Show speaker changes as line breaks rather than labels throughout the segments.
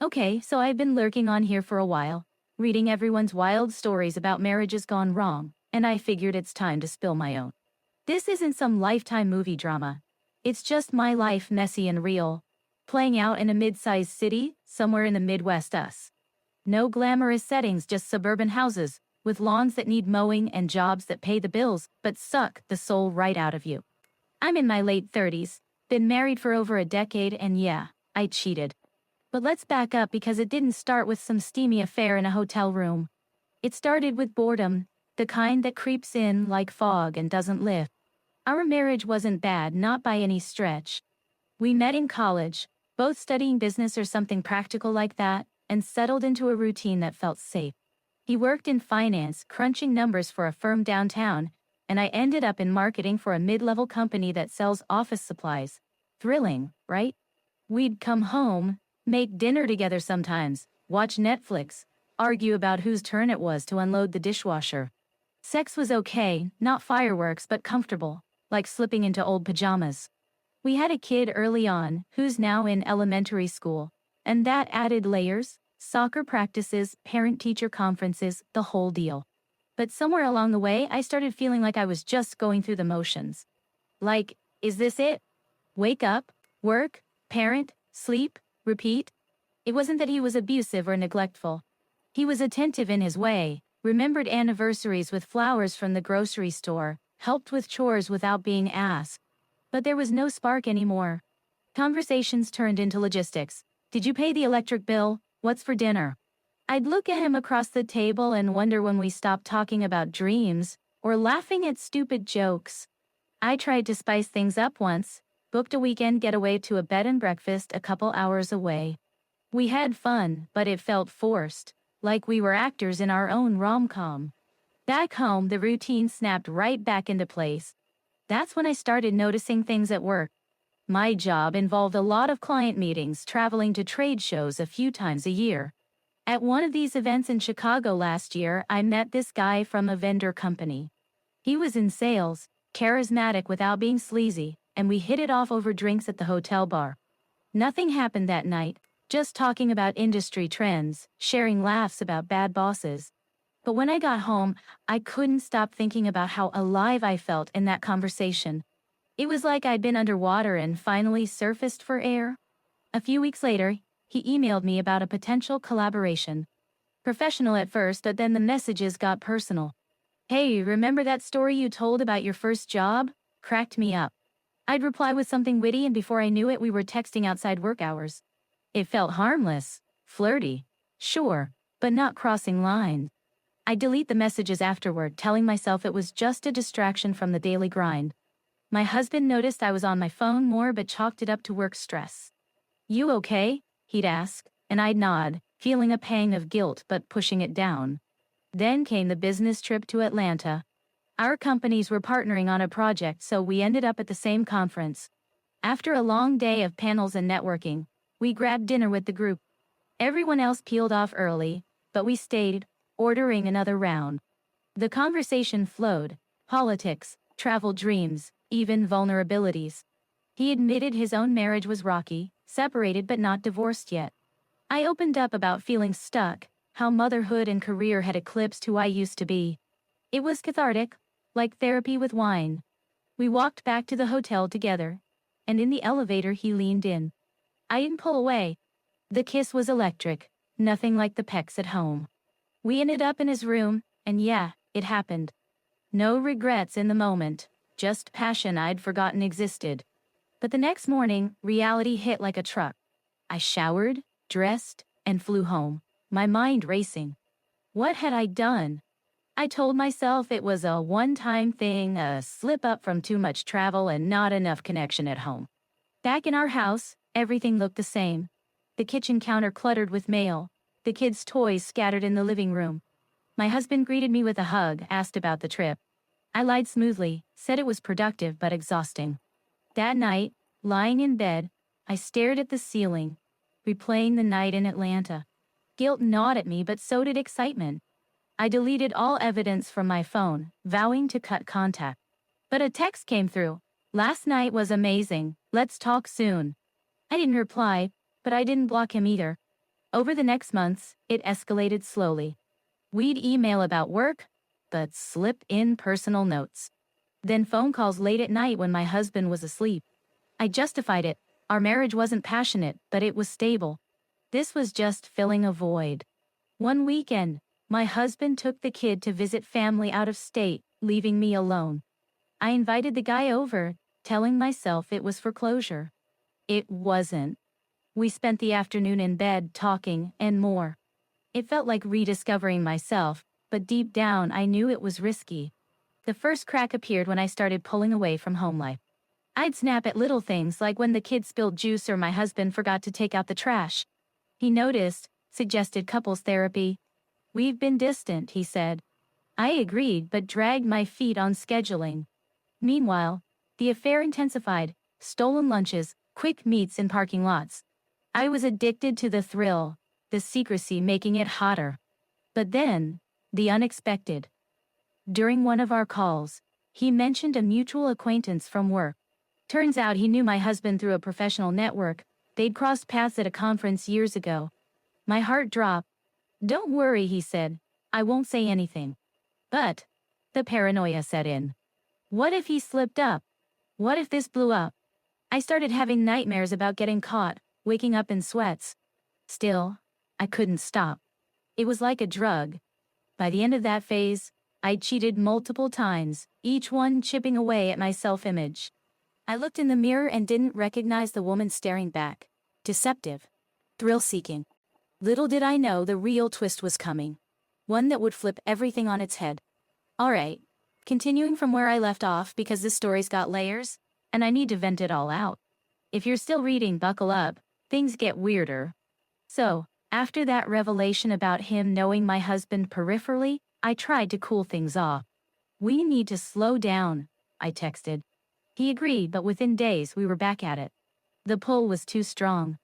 Okay, so I've been lurking on here for a while, reading everyone's wild stories about marriages gone wrong, and I figured it's time to spill my own. This isn't some Lifetime movie drama. It's just my life, messy and real, playing out in a mid-sized city, somewhere in the Midwest us. No glamorous settings, just suburban houses, with lawns that need mowing and jobs that pay the bills but suck the soul right out of you. I'm in my late 30s, been married for over a decade, and yeah, I cheated. But let's back up because it didn't start with some steamy affair in a hotel room. It started with boredom, the kind that creeps in like fog and doesn't lift. Our marriage wasn't bad, not by any stretch. We met in college, both studying business or something practical like that, and settled into a routine that felt safe. He worked in finance, crunching numbers for a firm downtown, and I ended up in marketing for a mid-level company that sells office supplies. Thrilling, right? We'd come home, make dinner together sometimes, watch Netflix, argue about whose turn it was to unload the dishwasher. Sex was okay, not fireworks but comfortable, like slipping into old pajamas. We had a kid early on, who's now in elementary school, and that added layers, soccer practices, parent-teacher conferences, the whole deal. But somewhere along the way, I started feeling like I was just going through the motions. Like, is this it? Wake up, work, parent, sleep, repeat? It wasn't that he was abusive or neglectful. He was attentive in his way, remembered anniversaries with flowers from the grocery store, helped with chores without being asked. But there was no spark anymore. Conversations turned into logistics. Did you pay the electric bill? What's for dinner? I'd look at him across the table and wonder when we stopped talking about dreams or laughing at stupid jokes. I tried to spice things up once, booked a weekend getaway to a bed and breakfast a couple hours away. We had fun, but it felt forced, like we were actors in our own rom-com. Back home, the routine snapped right back into place. That's when I started noticing things at work. My job involved a lot of client meetings, traveling to trade shows a few times a year. At one of these events in Chicago last year, I met this guy from a vendor company. He was in sales, charismatic without being sleazy, and we hit it off over drinks at the hotel bar. Nothing happened that night, just talking about industry trends, sharing laughs about bad bosses. But when I got home, I couldn't stop thinking about how alive I felt in that conversation. It was like I'd been underwater and finally surfaced for air. A few weeks later, he emailed me about a potential collaboration. Professional at first, but then the messages got personal. Hey, remember that story you told about your first job? Cracked me up. I'd reply with something witty, and before I knew it, we were texting outside work hours. It felt harmless, flirty, sure, but not crossing lines. I delete the messages afterward, telling myself it was just a distraction from the daily grind. My husband noticed I was on my phone more but chalked it up to work stress. You okay? He'd ask, and I'd nod, feeling a pang of guilt but pushing it down. Then came the business trip to Atlanta. Our companies were partnering on a project, so we ended up at the same conference. After a long day of panels and networking, we grabbed dinner with the group. Everyone else peeled off early, but we stayed, ordering another round. The conversation flowed: politics, travel dreams, even vulnerabilities. He admitted his own marriage was rocky, separated but not divorced yet. I opened up about feeling stuck, how motherhood and career had eclipsed who I used to be. It was cathartic, like therapy with wine. We walked back to the hotel together, and in the elevator he leaned in. I didn't pull away. The kiss was electric, nothing like the pecks at home. We ended up in his room, and yeah, it happened. No regrets in the moment, just passion I'd forgotten existed. But the next morning, reality hit like a truck. I showered, dressed, and flew home, my mind racing. What had I done? I told myself it was a one-time thing, a slip-up from too much travel and not enough connection at home. Back in our house, everything looked the same. The kitchen counter cluttered with mail, the kids' toys scattered in the living room. My husband greeted me with a hug, asked about the trip. I lied smoothly, said it was productive but exhausting. That night, lying in bed, I stared at the ceiling, replaying the night in Atlanta. Guilt gnawed at me, but so did excitement. I deleted all evidence from my phone, vowing to cut contact. But a text came through. Last night was amazing. Let's talk soon. I didn't reply, but I didn't block him either. Over the next months, it escalated slowly. We'd email about work, but slip in personal notes. Then phone calls late at night when my husband was asleep. I justified it. Our marriage wasn't passionate, but it was stable. This was just filling a void. One weekend, my husband took the kid to visit family out of state, leaving me alone. I invited the guy over, telling myself it was for closure. It wasn't. We spent the afternoon in bed talking and more. It felt like rediscovering myself, but deep down I knew it was risky. The first crack appeared when I started pulling away from home life. I'd snap at little things like when the kid spilled juice or my husband forgot to take out the trash. He noticed, suggested couples therapy. We've been distant, he said. I agreed but dragged my feet on scheduling. Meanwhile, the affair intensified, stolen lunches, quick meets in parking lots. I was addicted to the thrill, the secrecy making it hotter. But then, the unexpected. During one of our calls, he mentioned a mutual acquaintance from work. Turns out he knew my husband through a professional network. They'd crossed paths at a conference years ago. My heart dropped. Don't worry, he said. I won't say anything. But the paranoia set in. What if he slipped up? What if this blew up? I started having nightmares about getting caught, waking up in sweats. Still, I couldn't stop. It was like a drug. By the end of that phase, I'd cheated multiple times, each one chipping away at my self-image. I looked in the mirror and didn't recognize the woman staring back. Deceptive. Thrill-seeking. Little did I know the real twist was coming. One that would flip everything on its head. Alright, continuing from where I left off because this story's got layers, and I need to vent it all out. If you're still reading, buckle up, things get weirder. So, after that revelation about him knowing my husband peripherally, I tried to cool things off. We need to slow down, I texted. He agreed, but within days we were back at it. The pull was too strong.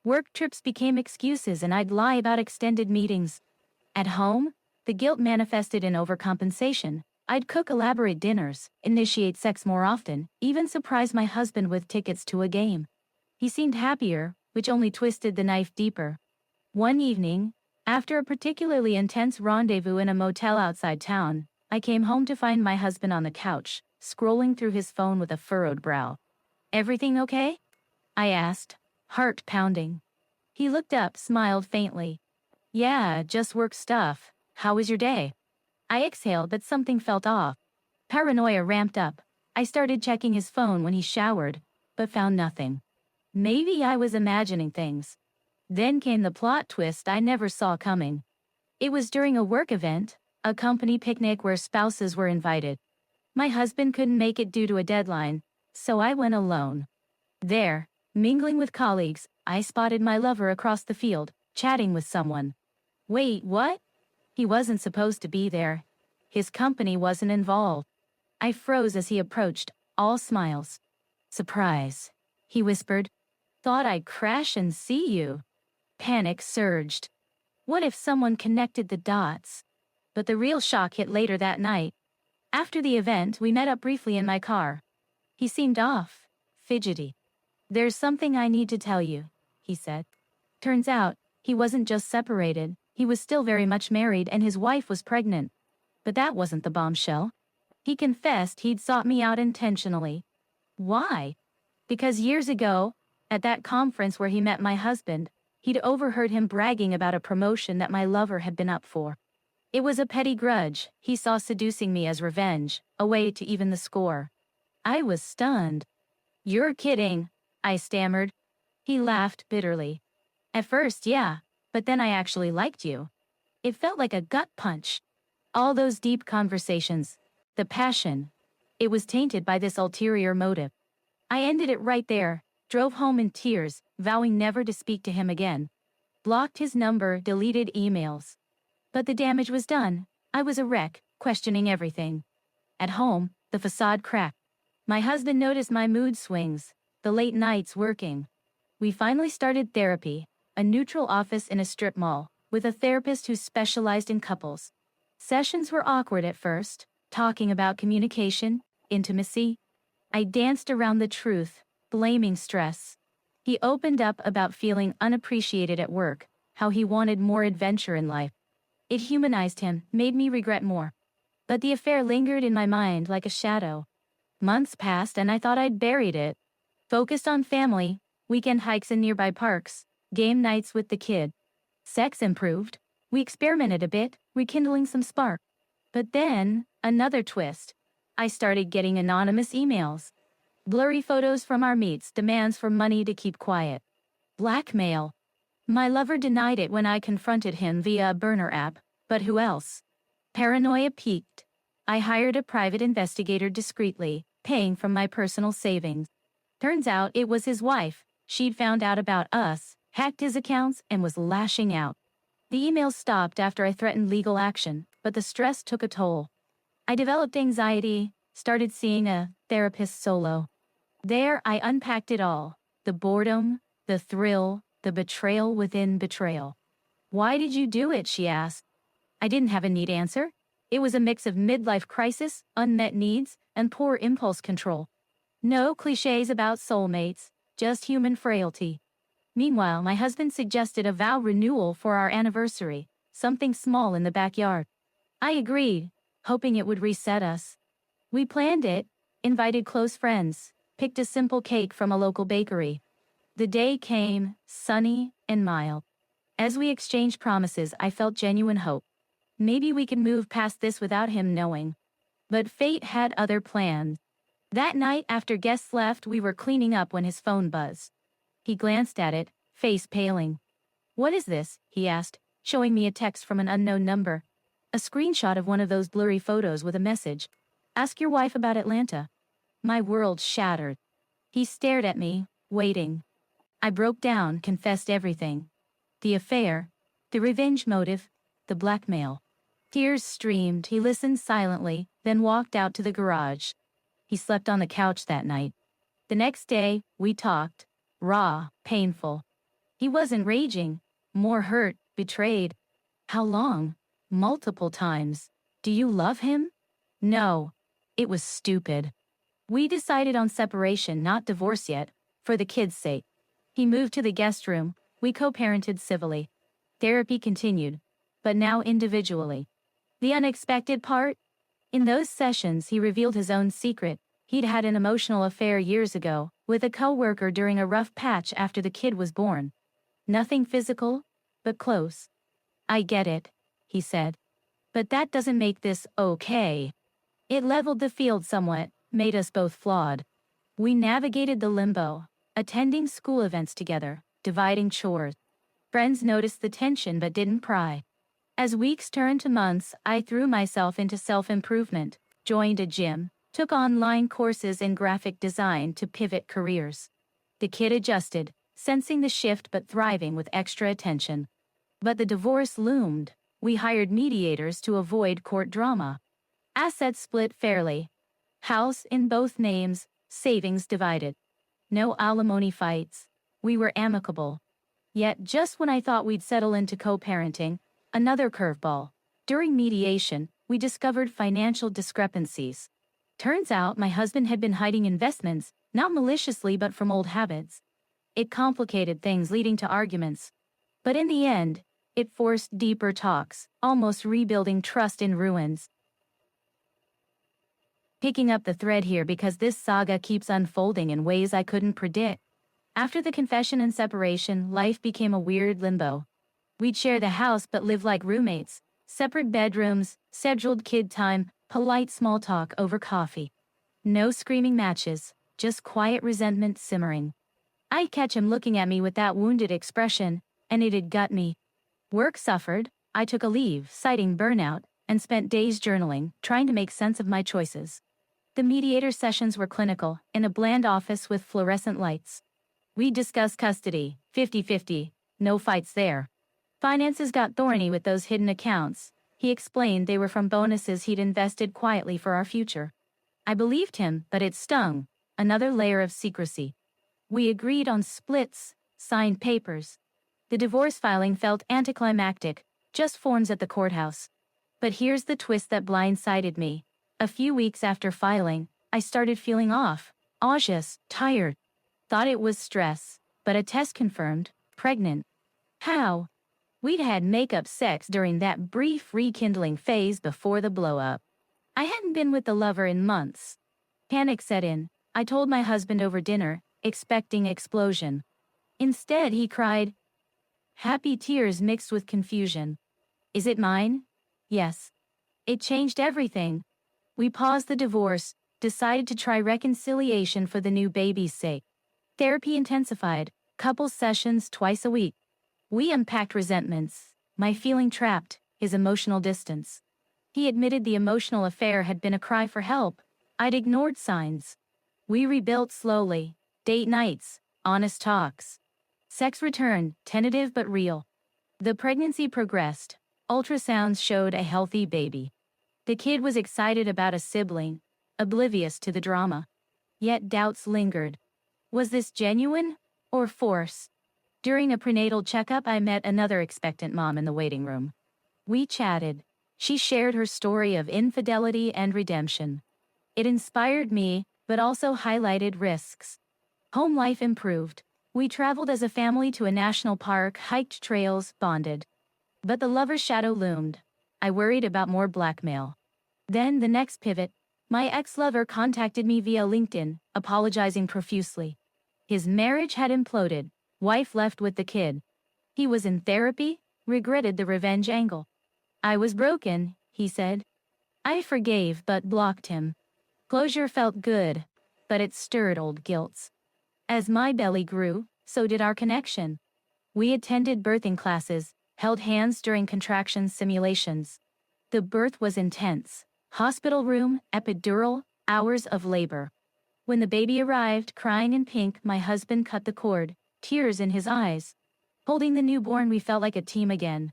Work trips became excuses and I'd lie about extended meetings. At home, the guilt manifested in overcompensation. I'd cook elaborate dinners, initiate sex more often, even surprise my husband with tickets to a game. He seemed happier, which only twisted the knife deeper. One evening, after a particularly intense rendezvous in a motel outside town, I came home to find my husband on the couch, scrolling through his phone with a furrowed brow. Everything okay? I asked, heart pounding. He looked up, smiled faintly. Yeah, just work stuff. How was your day? I exhaled, but something felt off. Paranoia ramped up. I started checking his phone when he showered, but found nothing. Maybe I was imagining things. Then came the plot twist I never saw coming. It was during a work event, a company picnic where spouses were invited. My husband couldn't make it due to a deadline, so I went alone. There, mingling with colleagues, I spotted my lover across the field, chatting with someone. Wait, what? He wasn't supposed to be there. His company wasn't involved. I froze as he approached, all smiles. Surprise, he whispered. Thought I'd crash and see you. Panic surged. What if someone connected the dots? But the real shock hit later that night. After the event, we met up briefly in my car. He seemed off, fidgety. There's something I need to tell you, he said. Turns out, he wasn't just separated, he was still very much married and his wife was pregnant. But that wasn't the bombshell. He confessed he'd sought me out intentionally. Why? Because years ago, at that conference where he met my husband, he'd overheard him bragging about a promotion that my lover had been up for. It was a petty grudge. He saw seducing me as revenge, a way to even the score. I was stunned. You're kidding, I stammered. He laughed bitterly. At first, yeah, but then I actually liked you. It felt like a gut punch. All those deep conversations, the passion, it was tainted by this ulterior motive. I ended it right there, drove home in tears, vowing never to speak to him again. Blocked his number, deleted emails. But the damage was done. I was a wreck, questioning everything. At home, the facade cracked. My husband noticed my mood swings, the late nights working. We finally started therapy, a neutral office in a strip mall, with a therapist who specialized in couples. Sessions were awkward at first, talking about communication, intimacy. I danced around the truth, blaming stress. He opened up about feeling unappreciated at work, how he wanted more adventure in life. It humanized him, made me regret more. But the affair lingered in my mind like a shadow. Months passed and I thought I'd buried it. Focused on family, weekend hikes in nearby parks, game nights with the kid. Sex improved. We experimented a bit, rekindling some spark. But then, another twist. I started getting anonymous emails. Blurry photos from our meets, demands for money to keep quiet. Blackmail. My lover denied it when I confronted him via a burner app, but who else? Paranoia peaked. I hired a private investigator discreetly, paying from my personal savings. Turns out it was his wife. She'd found out about us, hacked his accounts, and was lashing out. The emails stopped after I threatened legal action, but the stress took a toll. I developed anxiety, started seeing a therapist solo. There I unpacked it all. The boredom, the thrill, the betrayal within betrayal. "Why did you do it?" she asked. I didn't have a neat answer. It was a mix of midlife crisis, unmet needs, and poor impulse control. No cliches about soulmates, just human frailty. Meanwhile, my husband suggested a vow renewal for our anniversary, something small in the backyard. I agreed, hoping it would reset us. We planned it, invited close friends, picked a simple cake from a local bakery. The day came, sunny and mild. As we exchanged promises, I felt genuine hope. Maybe we could move past this without him knowing. But fate had other plans. That night, after guests left, we were cleaning up when his phone buzzed. He glanced at it, face paling. "What is this?" he asked, showing me a text from an unknown number. A screenshot of one of those blurry photos with a message. "Ask your wife about Atlanta." My world shattered. He stared at me, waiting. I broke down, confessed everything. The affair, the revenge motive, the blackmail. Tears streamed. He listened silently, then walked out to the garage. He slept on the couch that night. The next day, we talked. Raw, painful. He wasn't raging, more hurt, betrayed. How long? Multiple times. "Do you love him?" No. It was stupid. We decided on separation, not divorce yet, for the kids' sake. He moved to the guest room. We co-parented civilly. Therapy continued, but now individually. The unexpected part? In those sessions, he revealed his own secret. He'd had an emotional affair years ago, with a co-worker during a rough patch after the kid was born. Nothing physical, but close. "I get it," he said. "But that doesn't make this okay." It leveled the field somewhat, made us both flawed. We navigated the limbo, attending school events together, dividing chores. Friends noticed the tension but didn't pry. As weeks turned to months, I threw myself into self-improvement, joined a gym, took online courses in graphic design to pivot careers. The kid adjusted, sensing the shift but thriving with extra attention. But the divorce loomed. We hired mediators to avoid court drama. Assets split fairly. House in both names, savings divided. No alimony fights. We were amicable. Yet just when I thought we'd settle into co-parenting, another curveball. During mediation, we discovered financial discrepancies. Turns out my husband had been hiding investments, not maliciously but from old habits. It complicated things, leading to arguments. But in the end, it forced deeper talks, almost rebuilding trust in ruins. Picking up the thread here because this saga keeps unfolding in ways I couldn't predict. After the confession and separation, life became a weird limbo. We'd share the house but live like roommates. Separate bedrooms, scheduled kid time, polite small talk over coffee. No screaming matches, just quiet resentment simmering. I'd catch him looking at me with that wounded expression, and it'd gut me. Work suffered. I took a leave, citing burnout, and spent days journaling, trying to make sense of my choices. The mediator sessions were clinical, in a bland office with fluorescent lights. We discussed custody, 50-50, no fights there. Finances got thorny with those hidden accounts. He explained they were from bonuses he'd invested quietly for our future. I believed him, but it stung. Another layer of secrecy. We agreed on splits, signed papers. The divorce filing felt anticlimactic, just forms at the courthouse. But here's the twist that blindsided me. A few weeks after filing, I started feeling off, anxious, tired. Thought it was stress, but a test confirmed, pregnant. How? We'd had makeup sex during that brief rekindling phase before the blow-up. I hadn't been with the lover in months. Panic set in. I told my husband over dinner, expecting explosion. Instead, he cried, happy tears mixed with confusion. Is it mine? Yes. It changed everything. We paused the divorce, decided to try reconciliation for the new baby's sake. Therapy intensified, couple sessions twice a week. We unpacked resentments, my feeling trapped, his emotional distance. He admitted the emotional affair had been a cry for help. I'd ignored signs. We rebuilt slowly. Date nights, honest talks. Sex returned, tentative but real. The pregnancy progressed. Ultrasounds showed a healthy baby. The kid was excited about a sibling, oblivious to the drama. Yet doubts lingered. Was this genuine or force? During a prenatal checkup, I met another expectant mom in the waiting room. We chatted. She shared her story of infidelity and redemption. It inspired me, but also highlighted risks. Home life improved. We traveled as a family to a national park, hiked trails, bonded. But the lover's shadow loomed. I worried about more blackmail. Then the next pivot, my ex-lover contacted me via LinkedIn, apologizing profusely. His marriage had imploded, wife left with the kid. He was in therapy, regretted the revenge angle. I was broken, he said. I forgave but blocked him. Closure felt good, but it stirred old guilt. As my belly grew, so did our connection. We attended birthing classes, held hands during contraction simulations. The birth was intense. Hospital room, epidural, hours of labor. When the baby arrived, crying in pink, my husband cut the cord, tears in his eyes. Holding the newborn, we felt like a team again.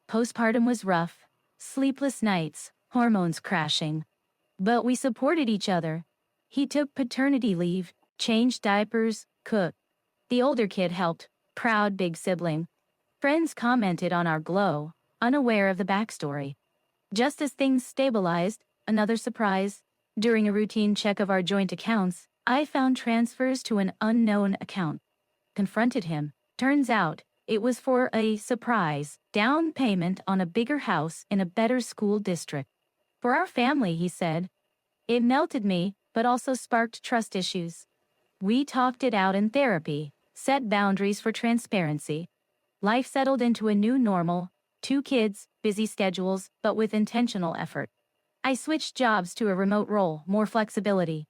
Postpartum was rough. Sleepless nights, hormones crashing. But we supported each other. He took paternity leave, changed diapers, cooked. The older kid helped, proud big sibling. Friends commented on our glow, unaware of the backstory. Just as things stabilized, another surprise. During a routine check of our joint accounts, I found transfers to an unknown account. Confronted him. Turns out, it was for a surprise down payment on a bigger house in a better school district. For our family, he said. It melted me, but also sparked trust issues. We talked it out in therapy, set boundaries for transparency. Life settled into a new normal, 2 kids, busy schedules, but with intentional effort. I switched jobs to a remote role, more flexibility.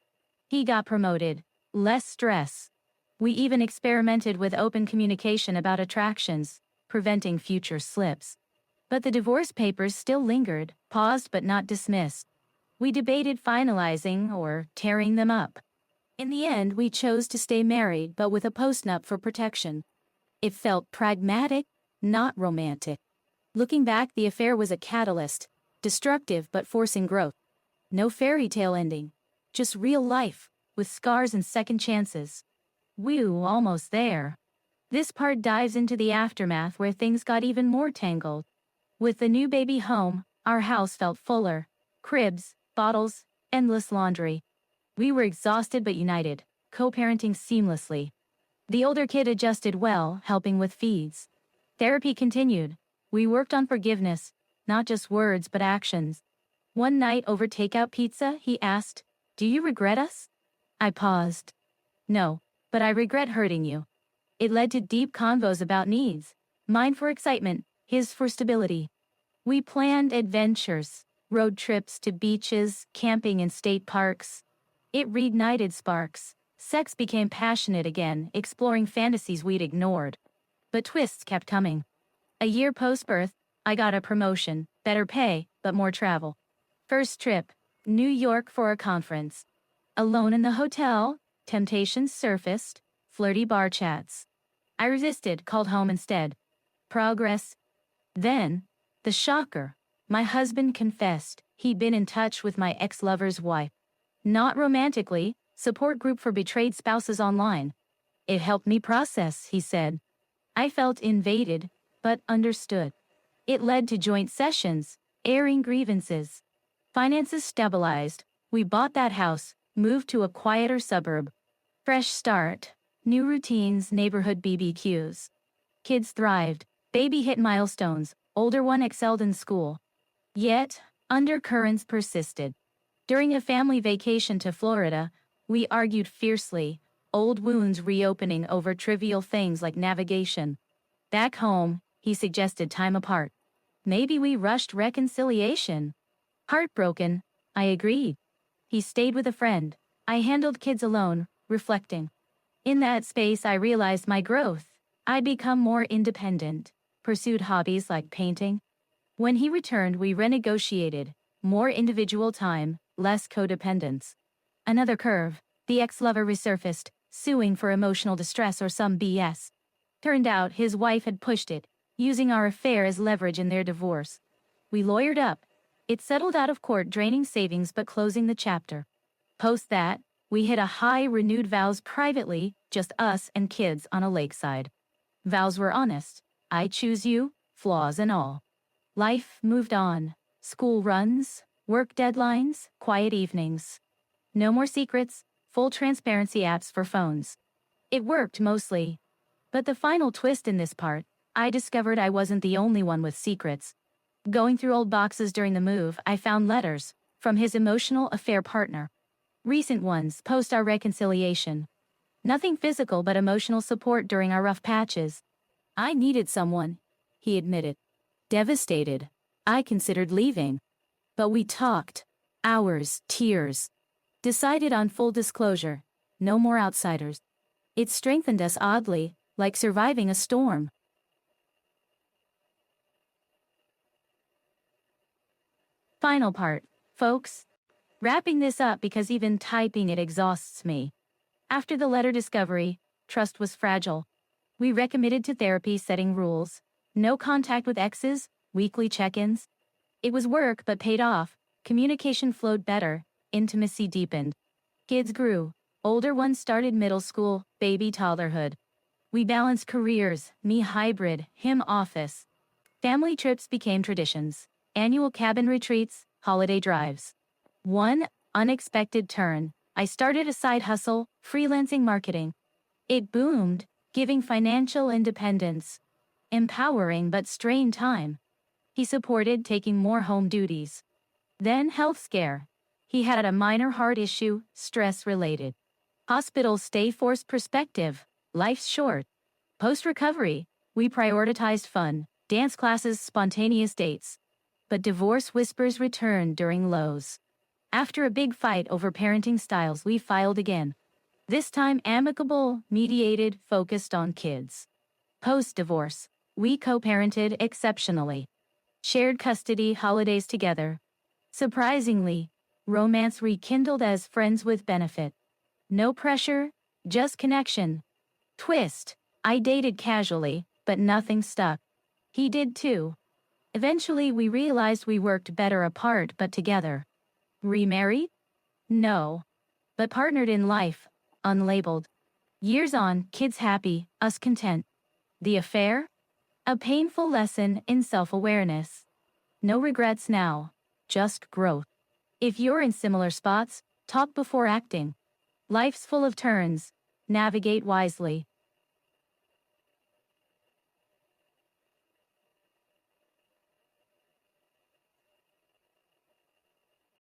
He got promoted, less stress. We even experimented with open communication about attractions, preventing future slips. But the divorce papers still lingered, paused but not dismissed. We debated finalizing or tearing them up. In the end, we chose to stay married but with a postnup for protection. It felt pragmatic, not romantic. Looking back, the affair was a catalyst, destructive but forcing growth. No fairy tale ending, just real life, with scars and second chances. Whew, almost there. This part dives into the aftermath where things got even more tangled. With the new baby home, our house felt fuller. Cribs, bottles, endless laundry. We were exhausted but united, co-parenting seamlessly. The older kid adjusted well, helping with feeds. Therapy continued. We worked on forgiveness, not just words but actions. One night over takeout pizza, he asked, "Do you regret us?" I paused. No, but I regret hurting you. It led to deep convos about needs. Mine for excitement, his for stability. We planned adventures, road trips to beaches, camping in state parks. It reignited sparks. Sex became passionate again, exploring fantasies we'd ignored. But twists kept coming. A year post-birth, I got a promotion, better pay, but more travel. First trip, New York for a conference. Alone in the hotel, temptations surfaced, flirty bar chats. I resisted, called home instead. Progress. Then, the shocker. My husband confessed he'd been in touch with my ex-lover's wife. Not romantically, support group for betrayed spouses online. It helped me process, he said. I felt invaded, but understood. It led to joint sessions, airing grievances. Finances stabilized. We bought that house, moved to a quieter suburb. Fresh start, new routines, neighborhood BBQs. Kids thrived. Baby hit milestones, older one excelled in school. Yet, undercurrents persisted. During a family vacation to Florida, we argued fiercely, old wounds reopening over trivial things like navigation. Back home, he suggested time apart. Maybe we rushed reconciliation. Heartbroken, I agreed. He stayed with a friend. I handled kids alone, reflecting. In that space, I realized my growth. I'd become more independent, pursued hobbies like painting. When he returned, we renegotiated. More individual time, less codependence. Another curve, the ex-lover resurfaced, suing for emotional distress or some BS. Turned out his wife had pushed it, using our affair as leverage in their divorce. We lawyered up. It settled out of court, draining savings but closing the chapter. Post that, we hit a high, renewed vows privately, just us and kids on a lakeside. Vows were honest. I choose you, flaws and all. Life moved on. School runs, work deadlines, quiet evenings. No more secrets, full transparency apps for phones. It worked mostly. But the final twist in this part, I discovered I wasn't the only one with secrets. Going through old boxes during the move, I found letters from his emotional affair partner. Recent ones, post our reconciliation. Nothing physical but emotional support during our rough patches. I needed someone, he admitted. Devastated, I considered leaving. But we talked. Hours, tears. Decided on full disclosure. No more outsiders. It strengthened us oddly, like surviving a storm. Final part, folks. Wrapping this up because even typing it exhausts me. After the letter discovery, trust was fragile. We recommitted to therapy, setting rules. No contact with exes, weekly check-ins. It was work but paid off. Communication flowed better. Intimacy deepened. Kids grew. Older ones started middle school, baby toddlerhood. We balanced careers, me hybrid, him office. Family trips became traditions. Annual cabin retreats, holiday drives. One unexpected turn. I started a side hustle, freelancing marketing. It boomed, giving financial independence. Empowering but strained time. He supported taking more home duties. Then health scare. He had a minor heart issue, stress-related. Hospital stay forced perspective. Life's short. Post-recovery, we prioritized fun, dance classes, spontaneous dates. But divorce whispers returned during lows. After a big fight over parenting styles, we filed again. This time amicable, mediated, focused on kids. Post-divorce, we co-parented exceptionally. Shared custody, holidays together. Surprisingly, romance rekindled as friends with benefit. No pressure, just connection. Twist, I dated casually, but nothing stuck. He did too. Eventually we realized we worked better apart but together. Remarried? No. But partnered in life, unlabeled. Years on, kids happy, us content. The affair? A painful lesson in self-awareness. No regrets now, just growth. If you're in similar spots, talk before acting. Life's full of turns. Navigate wisely.